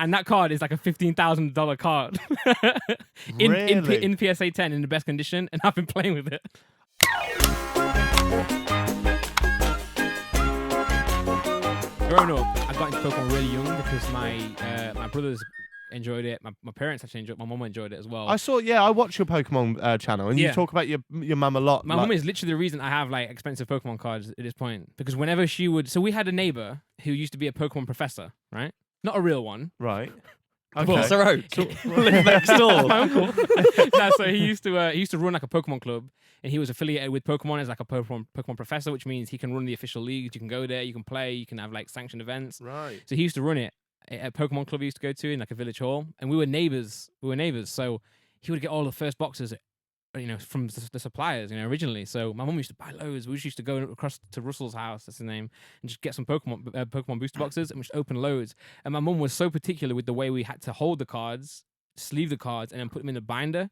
And that card is like a $15,000 card in PSA 10 in the best condition, and I've been playing with it. Growing up, I got into Pokemon really young because my brothers enjoyed it. My parents actually enjoyed it. My mum enjoyed it as well. I watch your Pokemon channel, and you talk about your mum a lot. My mum is literally the reason I have like expensive Pokemon cards at this point, because whenever she would, so we had a neighbor who used to be a Pokemon professor, right? Not a real one, right? Okay. Professor Oak, live next door. My uncle. So he used to run like a Pokemon club, and he was affiliated with Pokemon as like a Pokemon professor, which means he can run the official leagues. You can go there, you can play, you can have like sanctioned events. Right. So he used to run it at a Pokemon club he used to go to in like a village hall, and we were neighbors. So he would get all the first boxes, from the suppliers, originally. So my mum used to buy loads. We just used to go across to Russell's house, that's his name, and just get some Pokemon booster boxes and just open loads. And my mum was so particular with the way we had to hold the cards, sleeve the cards, and then put them in the binder,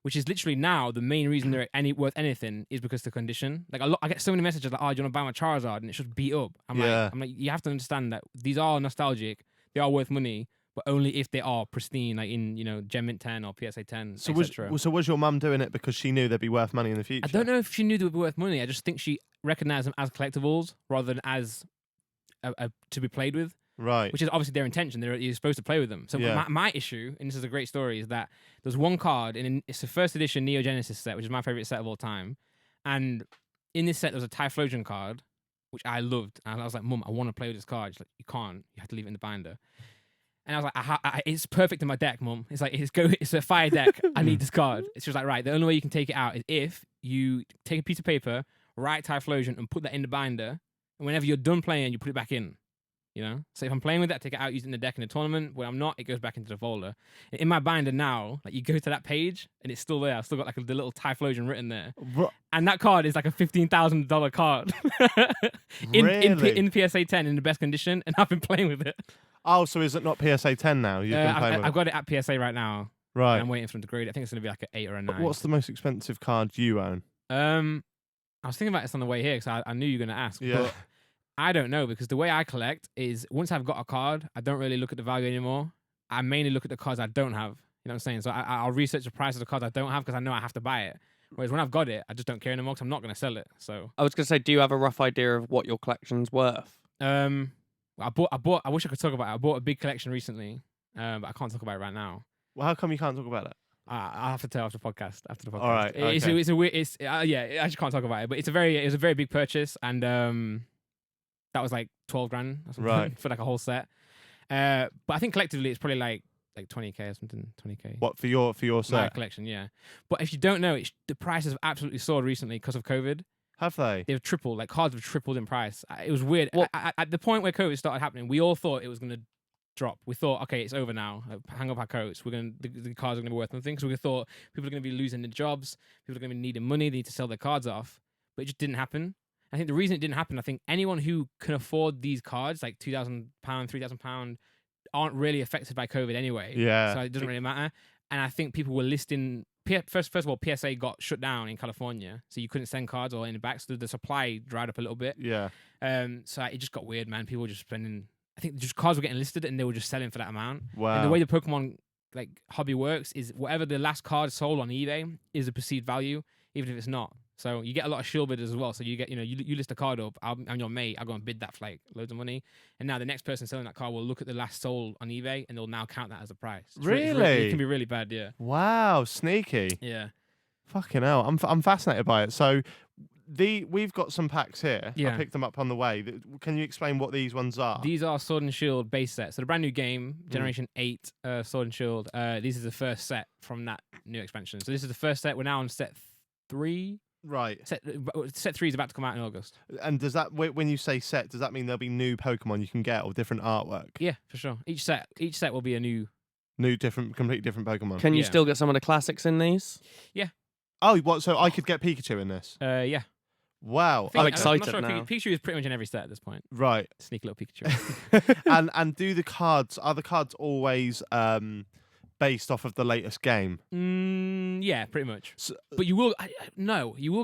which is literally now the main reason they're worth anything is because of the condition. Like I get so many messages like, "Oh, do you want to buy my Charizard?" and it's just beat up. I'm like, you have to understand that these are nostalgic. They are worth money, but only if they are pristine, like in Gem Mint 10 or PSA 10, etc. So was your mum doing it because she knew they'd be worth money in the future? I don't know if she knew they would be worth money. I just think she recognized them as collectibles rather than as to be played with. Right. Which is obviously their intention. You're supposed to play with them. So my issue, and this is a great story, is that there's one card, and it's the first edition Neo Genesis set, which is my favorite set of all time. And in this set, there was a Typhlosion card, which I loved. And I was like, Mum, I want to play with this card. She's like, you can't. You have to leave it in the binder. And I was like, it's perfect in my deck, Mum. It's like, it's a fire deck. I need this card. She was like, right, the only way you can take it out is if you take a piece of paper, write Typhlosion, and put that in the binder. And whenever you're done playing, you put it back in. So if I'm playing with that, take it out, use it in the deck in the tournament. When I'm not, it goes back into the folder. In my binder now, like you go to that page and it's still there. I've still got like the little Typhlosion written there. And that card is like a $15,000 card in PSA 10 in the best condition, and I've been playing with it. Oh, so is it not PSA 10 now? I've got it at PSA right now. Right. I'm waiting for them to grade it. I think it's going to be like an 8 or a 9. What's the most expensive card you own? I was thinking about this on the way here because I knew you were going to ask. Yeah. But I don't know, because the way I collect is once I've got a card, I don't really look at the value anymore. I mainly look at the cards I don't have. You know what I'm saying? So I'll research the price of the cards I don't have because I know I have to buy it. Whereas when I've got it, I just don't care anymore because I'm not going to sell it. So I was going to say, do you have a rough idea of what your collection's worth? I wish I could talk about it. I bought a big collection recently, but I can't talk about it right now. Well, how come you can't talk about it? I'll have to tell after the podcast. All right. Okay. It's a weird. I just can't talk about it. But it was a very big purchase, and that was like 12 grand or something, right, for like a whole set. But I think collectively it's probably like 20k or something. 20k. What for your set? My collection, yeah. But if you don't know, the prices have absolutely soared recently because of COVID. Have they? They've tripled. Like cards have tripled in price. It was weird. At the point where COVID started happening, we all thought it was going to drop. We thought, okay, it's over now. Hang up our coats. The cards are going to be worth nothing. So we thought people are going to be losing their jobs. People are going to be needing money. They need to sell their cards off. But it just didn't happen. I think the reason it didn't happen, I think anyone who can afford these cards, like £2,000, £3,000, aren't really affected by COVID anyway. Yeah. So it doesn't really matter. And I think people were listing... First of all, PSA got shut down in California, so you couldn't send cards or in the back, so the supply dried up a little bit. Yeah. So it just got weird, man. People were just spending... I think just cards were getting listed and they were just selling for that amount. Wow. And the way the Pokemon hobby works is whatever the last card sold on eBay is a perceived value, even if it's not. So you get a lot of shield bidders as well. So you get, you list a card up, I'm your mate, I'll go and bid that for like loads of money. And now the next person selling that card will look at the last sold on eBay and they'll now count that as a price. Really? It can be really bad, yeah. Wow, sneaky. Yeah. Fucking hell. I'm fascinated by it. So we've got some packs here. Yeah. I picked them up on the way. Can you explain what these ones are? These are Sword and Shield base sets. So the brand new game, Generation 8 Sword and Shield. This is the first set from that new expansion. So this is the first set. We're now on set 3. Right. Set 3 is about to come out in August. And does that, when you say set, does that mean there'll be new Pokemon you can get or different artwork? Yeah, for sure. Each set will be a completely different Pokemon. Can you still get some of the classics in these? Yeah. Oh, what? So I could get Pikachu in this? Yeah. Wow. I'm excited I'm not sure now. Pikachu is pretty much in every set at this point. Right. Sneaky little Pikachu. and are the cards always based off of the latest game? Yeah, pretty much. So, but you will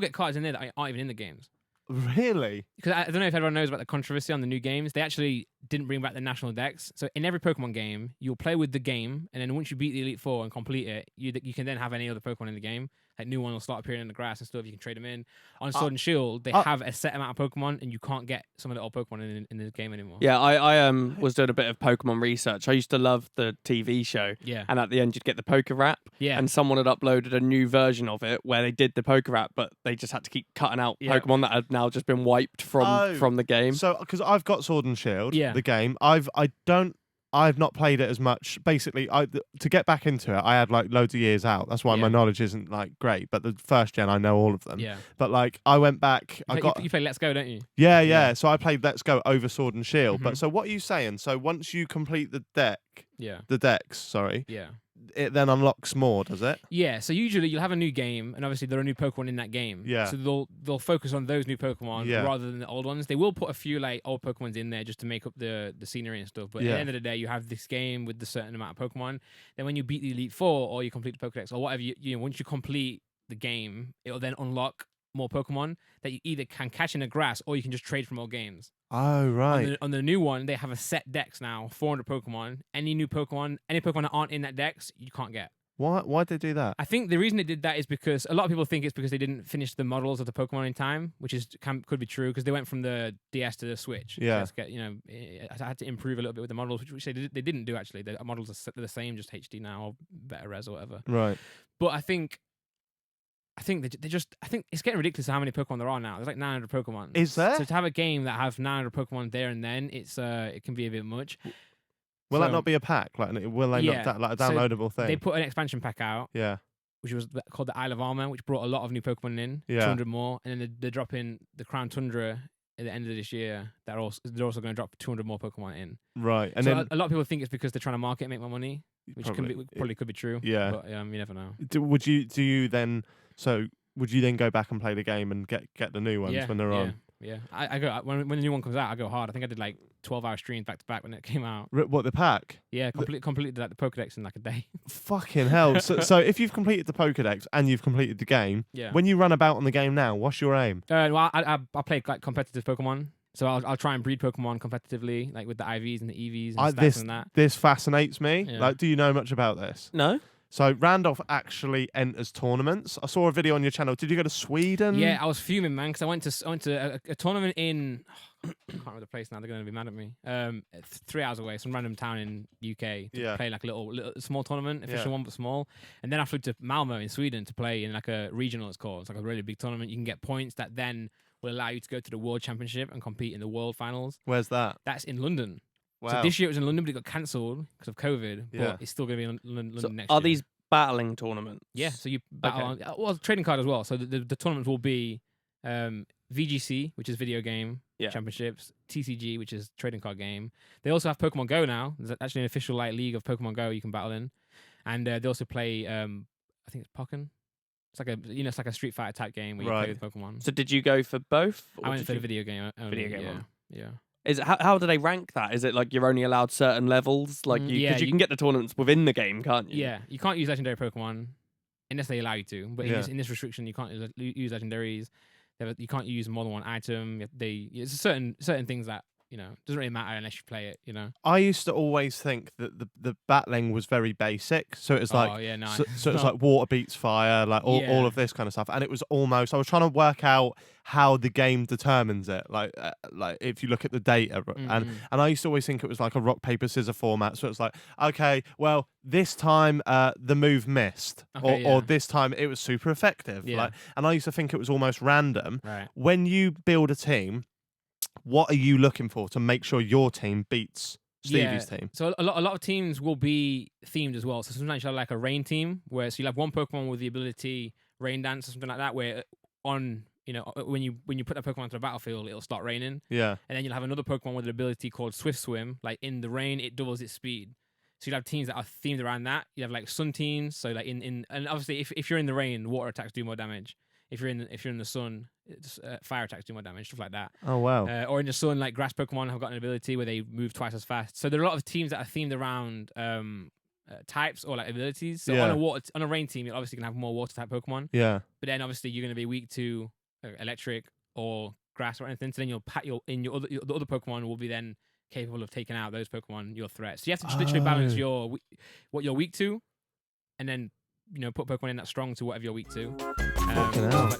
get cards in there that aren't even in the games. Really? Because I don't know if everyone knows about the controversy on the new games. They actually didn't bring back the national decks. So in every Pokemon game, you'll play with the game, and then once you beat the Elite Four and complete it, you can then have any other Pokemon in the game. Like new one will start appearing in the grass and stuff. You can trade them in. On Sword and Shield, they have a set amount of Pokemon, and you can't get some of the old Pokemon in the game anymore. Yeah, I was doing a bit of Pokemon research. I used to love the TV show. Yeah. And at the end, you'd get the Poke Rap. Yeah. And someone had uploaded a new version of it where they did the Poke Rap, but they just had to keep cutting out Pokemon that had now just been wiped from the game. So, because I've got Sword and Shield, Yeah. the game, I've not played it as much. Basically, to get back into it, I had like loads of years out. That's why my knowledge isn't like great. But the first gen, I know all of them. Yeah. But like, I went back. You play Let's Go, don't you? Yeah. So I played Let's Go over Sword and Shield. Mhm. But so what are you saying? So once you complete the decks, sorry, Yeah. it then unlocks more, does it? Yeah, so usually you'll have a new game, and obviously there are new Pokemon in that game. Yeah. So they'll focus on those new Pokemon rather than the old ones. They will put a few like old Pokemons in there just to make up the scenery and stuff. But at the end of the day, you have this game with the certain amount of Pokemon. Then when you beat the Elite Four or you complete the Pokedex or whatever, once you complete the game, it'll then unlock more Pokemon that you either can catch in the grass or you can just trade from old games. Oh, right. On the new one, they have a set dex now, 400 Pokemon. Any Pokemon that aren't in that dex, you can't get. Why'd they do that? I think the reason they did that is because a lot of people think it's because they didn't finish the models of the Pokemon in time, which could be true because they went from the DS to the Switch. Yeah. So I had to improve a little bit with the models, which they didn't do actually. The models are the same, just HD now or better res or whatever. Right. But I think it's getting ridiculous how many Pokemon there are now. There's like 900 Pokemon. Is there? So to have a game that have 900 Pokemon there and then, it can be a bit much. Will that not be a pack? Like, will they not like a downloadable thing? They put an expansion pack out. Yeah. Which was called the Isle of Armor, which brought a lot of new Pokemon in, 200 more, and then they're dropping the Crown Tundra at the end of this year. They're also going to drop 200 more Pokemon in. Right, and so then a lot of people think it's because they're trying to market and make more money, which probably could be true. Yeah, but you never know. Would you then go back and play the game and get the new ones when they're on? Yeah, I go when the new one comes out. I go hard. I think I did like 12-hour streams back to back when it came out. What, the pack? Yeah, completed like the Pokedex in like a day. Fucking hell! So if you've completed the Pokedex and you've completed the game, when you run about on the game now, what's your aim? Well, I play like competitive Pokemon. So I'll try and breed Pokemon competitively, like with the IVs and the EVs and stats and that. This fascinates me. Yeah. Like, do you know much about this? No. So Randolph actually enters tournaments. I saw a video on your channel. Did you go to Sweden? Yeah, I was fuming, man, because I went to a tournament in I can't remember the place now. They're going to be mad at me. 3 hours away, some random town in UK to play like a little small tournament, official one but small. And then I flew to Malmo in Sweden to play in like a regional. It's called. It's like a really big tournament. You can get points that then will allow you to go to the World Championship and compete in the World Finals. Where's that? That's in London. Wow. So this year it was in London, but it got cancelled because of COVID. But it's still going to be in London next year. Are these battling tournaments? Yeah, so you battle on trading card as well. So the tournaments will be VGC, which is video game championships, TCG, which is trading card game. They also have Pokemon Go now. There's actually an official like league of Pokemon Go you can battle in, and they also play I think it's Pokken. It's like it's like a Street Fighter type game where you play with Pokemon. So did you go for both? I went for the video game. Video game. Yeah. Is it, how do they rank that? Is it like you're only allowed certain levels? Like you can get the tournaments within the game, can't you? Yeah, you can't use legendary Pokemon unless they allow you to. But in this restriction, you can't use legendaries. You can't use more than one item. It's certain things that doesn't really matter unless you play it. I used to always think that the battling was very basic, so it's like so it's like water beats fire, like all of this kind of stuff, and it was almost. I was trying to work out how the game determines it, like if you look at the data, and I used to always think it was like a rock paper scissors format. So it's like, okay, well this time the move missed, or this time it was super effective, and I used to think it was almost random. Right. When you build a team, what are you looking for to make sure your team beats Stevie's team? So a lot of teams will be themed as well. So sometimes you'll have like a rain team where you'll have one Pokemon with the ability Rain Dance or something like that, where when you put that Pokemon onto the battlefield, it'll start raining. Yeah. And then you'll have another Pokemon with an ability called Swift Swim. Like in the rain, it doubles its speed. So you'll have teams that are themed around that. You have like sun teams. So like and obviously if you're in the rain, water attacks do more damage. If you're in the sun, fire attacks do more damage, stuff like that. Oh wow! Or in the sun, like grass Pokemon have got an ability where they move twice as fast. So there are a lot of teams that are themed around types or like abilities. So on a rain team, you're obviously gonna have more water type Pokemon. Yeah. But then obviously you're gonna be weak to electric or grass or anything. So then the other Pokemon will be then capable of taking out those Pokemon, your threats. So you have to literally balance what you're weak to, and then put Pokemon in that's strong to whatever you're weak to. Fucking hell.